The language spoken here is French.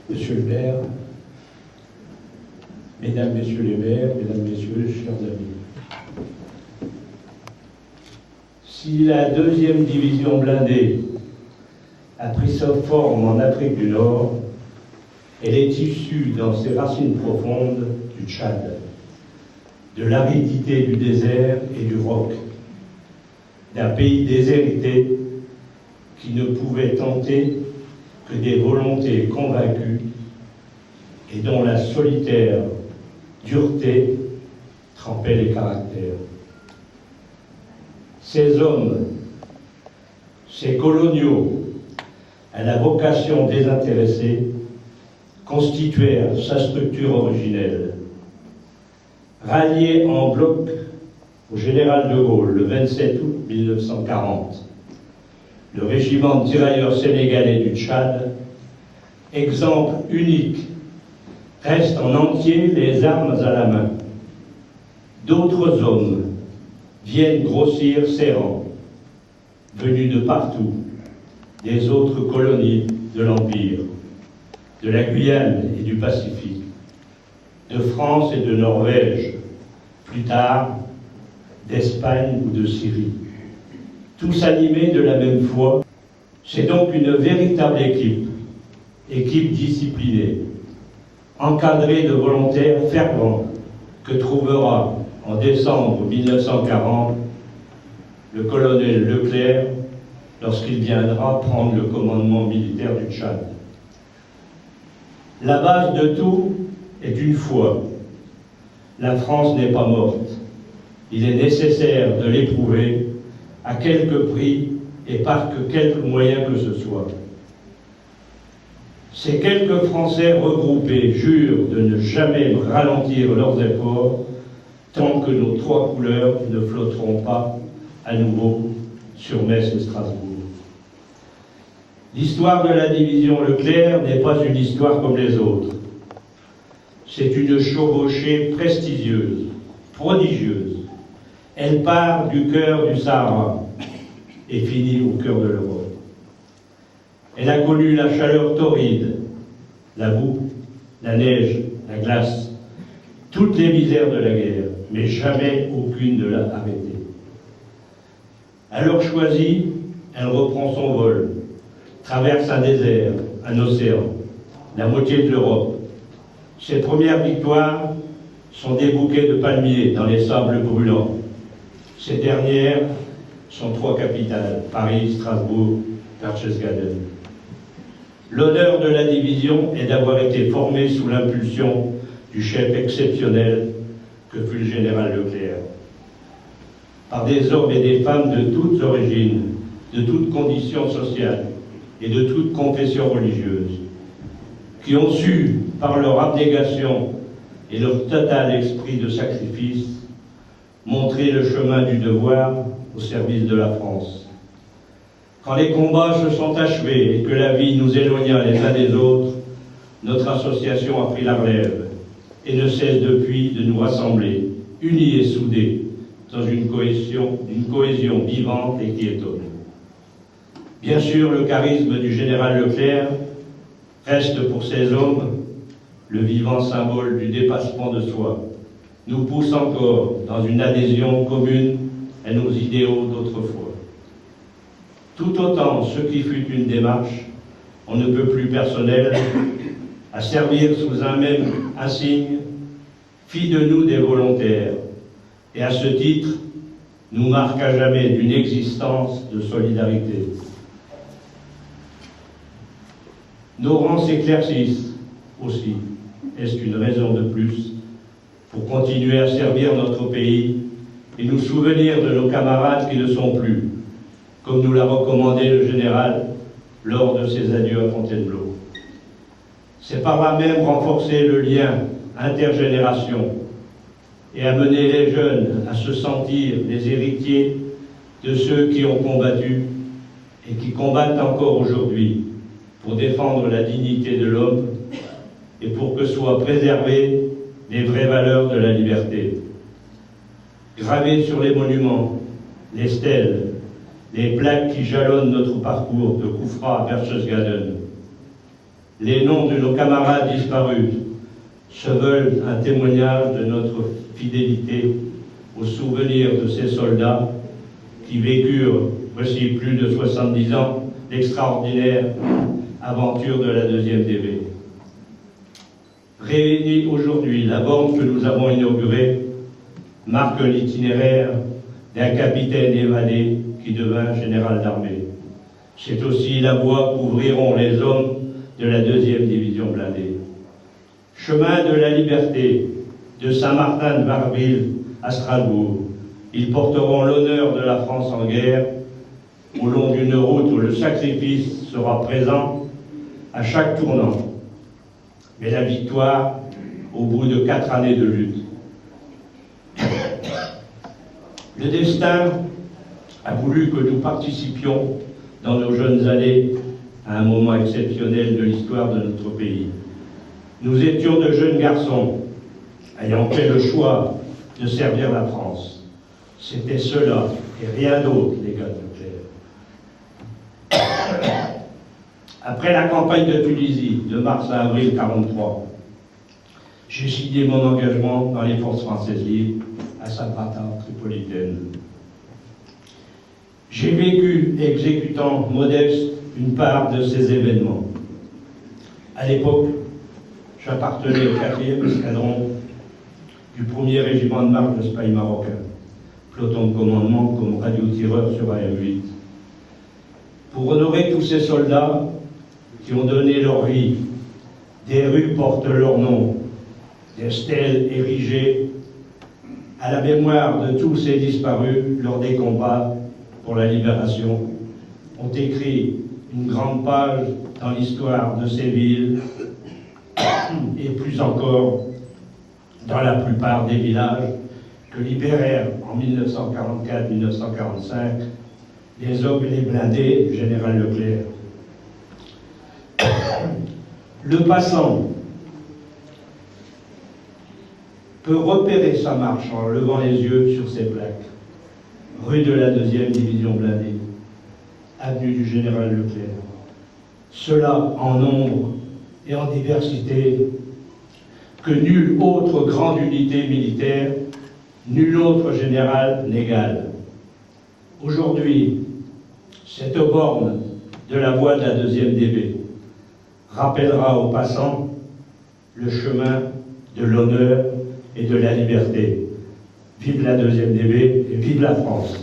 Monsieur le maire, mesdames, messieurs les maires, mesdames, messieurs, chers amis. Si la 2e division blindée a pris sa forme en Afrique du Nord, elle est issue dans ses racines profondes du Tchad, de l'aridité du désert et du roc, d'un pays déshérité qui ne pouvait tenter que des volontés convaincues et dont la solitaire dureté trempait les caractères. Ces hommes, ces coloniaux, à la vocation désintéressée, constituèrent sa structure originelle. Rallié en bloc au général de Gaulle le 27 août 1940, le régiment de tirailleurs sénégalais du Tchad, exemple unique, reste en entier les armes à la main. D'autres hommes viennent grossir ses rangs, venus de partout, des autres colonies de l'Empire, de la Guyane et du Pacifique, de France et de Norvège, plus tard d'Espagne ou de Syrie. Tous animés de la même foi, c'est donc une véritable équipe disciplinée, encadrée de volontaires fervents, que trouvera en décembre 1940 le colonel Leclerc lorsqu'il viendra prendre le commandement militaire du Tchad. La base de tout est une foi. La France n'est pas morte. Il est nécessaire de l'éprouver à quelque prix et par quelque moyen que ce soit. Ces quelques Français regroupés jurent de ne jamais ralentir leurs efforts tant que nos 3 couleurs ne flotteront pas à nouveau sur Metz et Strasbourg. L'histoire de la division Leclerc n'est pas une histoire comme les autres. C'est une chevauchée prestigieuse, prodigieuse. Elle part du cœur du Sahara et finit au cœur de l'Europe. Elle a connu la chaleur torride, la boue, la neige, la glace, toutes les misères de la guerre, mais jamais aucune ne l'a arrêtée. À l'heure choisie, elle reprend son vol, traverse un désert, un océan, la moitié de l'Europe. Ses premières victoires sont des bouquets de palmiers dans les sables brûlants. Ces dernières sont 3 capitales, Paris, Strasbourg, Berchtesgaden. L'honneur de la division est d'avoir été formée sous l'impulsion du chef exceptionnel que fut le général Leclerc, par des hommes et des femmes de toutes origines, de toutes conditions sociales et de toutes confessions religieuses, qui ont su, par leur abnégation et leur total esprit de sacrifice, montrer le chemin du devoir au service de la France. Quand les combats se sont achevés et que la vie nous éloigna les uns des autres, notre association a pris la relève et ne cesse depuis de nous rassembler, unis et soudés, dans une cohésion vivante et qui étonne. Bien sûr, le charisme du général Leclerc reste pour ces hommes le vivant symbole du dépassement de soi, nous pousse encore dans une adhésion commune à nos idéaux d'autrefois. Tout autant ce qui fut une démarche, on ne peut plus personnelle, à servir sous un même insigne, fit de nous des volontaires, et à ce titre, nous marque à jamais d'une existence de solidarité. Nos rangs s'éclaircissent aussi. Est-ce une raison de plus pour continuer à servir notre pays et nous souvenir de nos camarades qui ne sont plus, comme nous l'a recommandé le général lors de ses adieux à Fontainebleau. C'est par là même renforcer le lien intergénération et amener les jeunes à se sentir les héritiers de ceux qui ont combattu et qui combattent encore aujourd'hui pour défendre la dignité de l'homme et pour que soient préservées les vraies valeurs de la liberté. Gravées sur les monuments, les stèles, les plaques qui jalonnent notre parcours de Koufra à Berchtesgaden, les noms de nos camarades disparus se veulent un témoignage de notre fidélité au souvenir de ces soldats qui vécurent, voici plus de 70 ans, l'extraordinaire aventure de la 2e DB. Réunie aujourd'hui, la borne que nous avons inaugurée marque l'itinéraire d'un capitaine évadé qui devint général d'armée. C'est aussi la voie qu'ouvriront les hommes de la 2e division blindée. Chemin de la liberté, de Saint-Martin-de-Varreville à Strasbourg, ils porteront l'honneur de la France en guerre au long d'une route où le sacrifice sera présent à chaque tournant, mais la victoire au bout de 4 années de lutte. Le destin a voulu que nous participions dans nos jeunes années à un moment exceptionnel de l'histoire de notre pays. Nous étions de jeunes garçons ayant fait le choix de servir la France. C'était cela et rien d'autre, les gars de Leclerc. Après la campagne de Tunisie, de mars à avril 1943, j'ai signé mon engagement dans les forces françaises libres à Sabratha, tripolitaine. J'ai vécu, exécutant modeste, une part de ces événements. À l'époque, j'appartenais au 4e escadron du 1er régiment de marche de Spahi marocain, peloton de commandement comme radiotireur sur AM8. Pour honorer tous ces soldats qui ont donné leur vie, des rues portent leur nom, des stèles érigées à la mémoire de tous ces disparus lors des combats pour la libération, ont écrit une grande page dans l'histoire de ces villes et plus encore dans la plupart des villages que libérèrent en 1944-1945 les hommes et les blindés du général Leclerc. Le passant peut repérer sa marche en levant les yeux sur ces plaques. Rue de la 2e division blindée, avenue du général Leclerc. Cela en nombre et en diversité que nulle autre grande unité militaire, nul autre général n'égale. Aujourd'hui, cette borne de la voie de la 2e DB rappellera aux passants le chemin de l'honneur et de la liberté. Vive la 2e DB et vive la France!